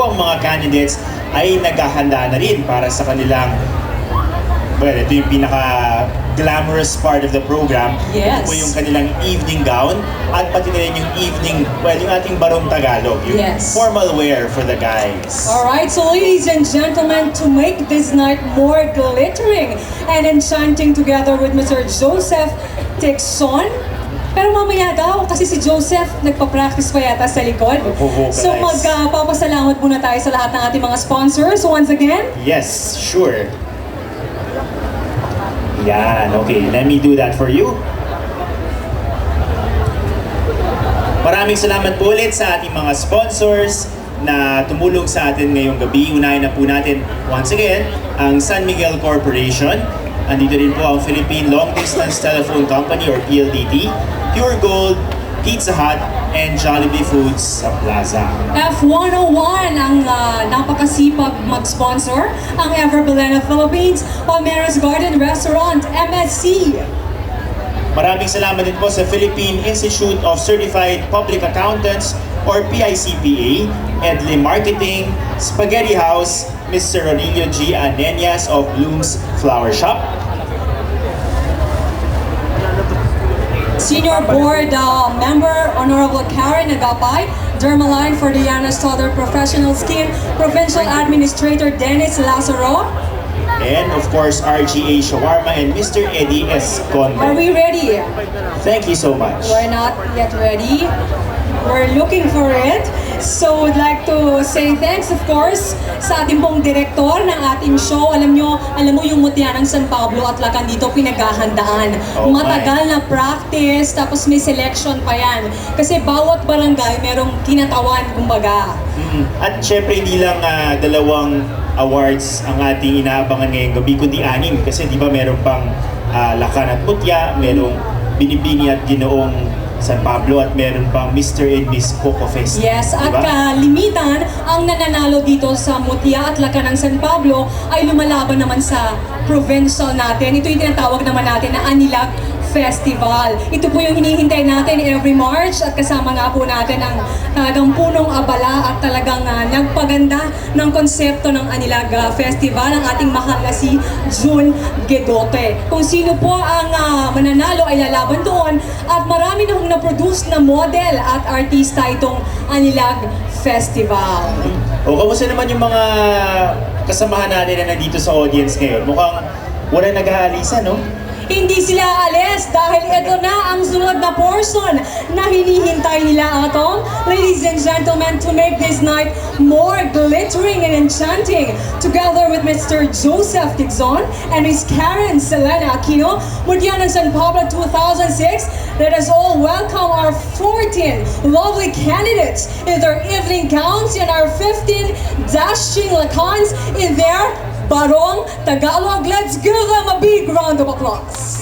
Ang mga candidates ay naghahanda na rin para sa kanilang, well, ito yung pinaka-glamorous part of the program. Yes. Ito po yung kanilang evening gown at pati na rin yung evening, well, yung ating barong Tagalog, yung Yes. formal wear for the guys. Alright, so ladies and gentlemen, to make this night more glittering and enchanting together with Mr. Joseph Tixon. Pero mamaya daw, kasi si Joseph nagpa-practice pa yata sa likod. Nagpo-vocalize. So magpapasalamat muna tayo sa lahat ng ating mga sponsors once again. Yes, sure. Yan, okay. Let me do that for you. Maraming salamat po ulit sa ating mga sponsors na tumulong sa atin ngayong gabi. Unahin na po natin once again ang San Miguel Corporation. Andito rin po ang Philippine Long Distance Telephone Company or PLDT, Pure Gold, Pizza Hut, and Jollibee Foods sa Plaza. F101 ang napakasipag mag-sponsor, ang Ever Belena Philippines, Palmeras Garden Restaurant, MSC. Maraming salamat din po sa Philippine Institute of Certified Public Accountants or PICPA, Edley Marketing, Spaghetti House, Mr. Ronilio G. Anenias of Bloom's Flower Shop. Senior Board Member Honorable Karen Agapay, Dermaline for Diana Stoddard Professional Skin, Provincial Administrator Dennis Lazaro. And of course, RGA Shawarma and Mr. Eddie Escondo. Are we ready? Thank you so much. We're not yet ready. We're looking for it. So, would like to say thanks, of course, sa ating pong direktor ng ating show. Alam mo yung Mutya ng San Pablo at Lacan dito pinaghahandaan. Oh, Matagal na practice, tapos may selection pa yan. Kasi bawat barangay merong kinatawan, kumbaga. At syempre, hindi lang dalawang awards ang ating inaabangan ngayong gabi, kundi 6. Kasi di ba meron pang Lacan at Mutya, merong Binibini at Ginoong San Pablo at meron pang Mr. and Miss Coco Fest. Yes, at diba? kalimitan, ang nananalo dito sa Mutya at Lacan ng San Pablo ay lumalaban naman sa provincial natin. Ito yung tinatawag naman natin na Anilag Festival. Ito po yung hinihintay natin every March at kasama nga po natin ang talagang punong abala at talagang nagpaganda ng konsepto ng Anilag Festival, ang ating mahal na si June Gedote. Kung sino po ang mananalo ay lalaban doon at marami na na-produce na model at artista itong Anilag Festival. O, kamusta naman yung mga kasamahan natin na nandito sa audience ngayon? Mukhang wala nag-aalisa, no? Hindi sila alis dahil ito na ang sunod na portion na hinihintay nila atong. Ladies and gentlemen, to make this night more glittering and enchanting, together with Mr. Joseph Tixon and Ms. Karen Selena Aquino, Mutya ng San Pablo 2006, let us all welcome our 14 lovely candidates in their evening gowns and our 15 dashing Lacans in their Barong Tagalog. Let's give them a big round of applause.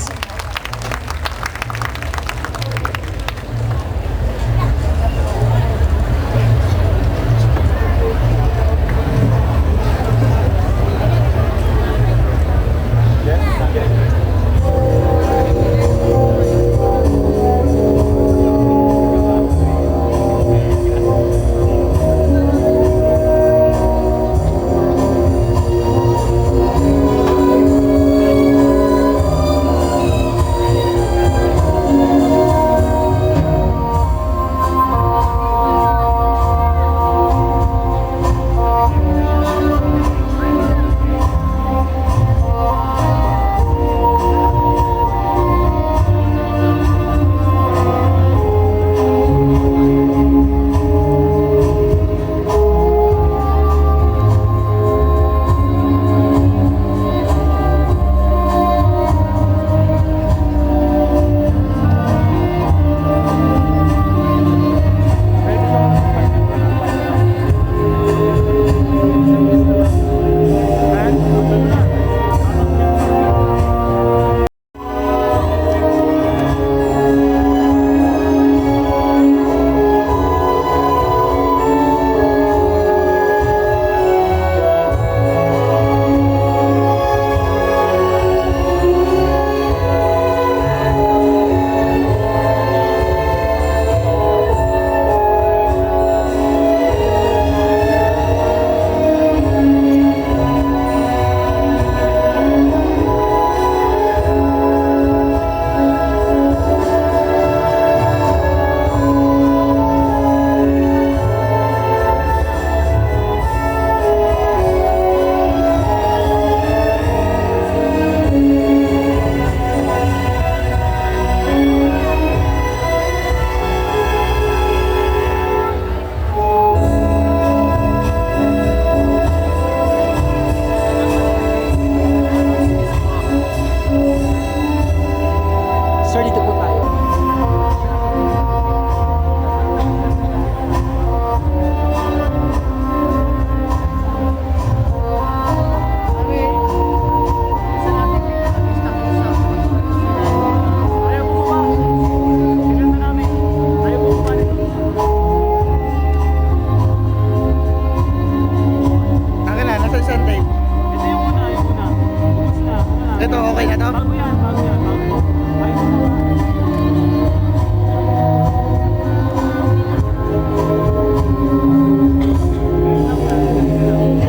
Ito, okay na to?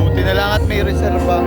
Buti na lang at may reserva.